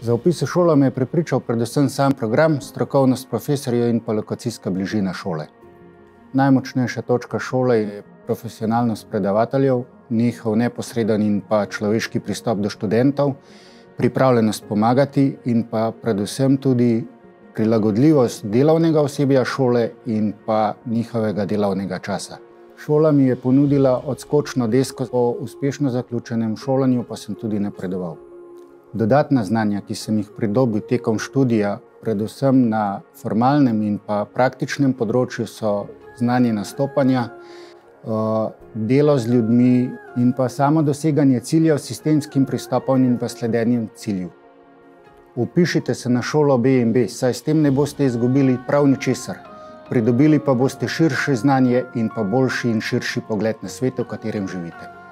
Za vpis v šolo me je prepričal predvsem sam program, strokovnost profesorjev in pa lokacijska bližina šole. Najmočnejša točka šole je profesionalnost predavateljev, njihov neposreden in pa človeški pristop do študentov, pripravljenost pomagati in pa predvsem tudi prilagodljivost delovnega osebja šole in pa njihovega delovnega časa. Šola mi je ponudila odskočno desko, po uspešno zaključenem šolanju pa sem tudi napredoval. Dodatna znanja, ki sem jih pridobil tekom študija, predvsem na formalnem in pa praktičnem področju, so znanje nastopanja, delo z ljudmi in pa samo doseganje ciljev s sistemskim pristopom in pa sledenjem cilju. Vpišite se na šolo B&B, saj s tem ne boste izgubili prav ničesar. Pridobili pa boste širše znanje in pa boljši in širši pogled na svet, v katerem živite.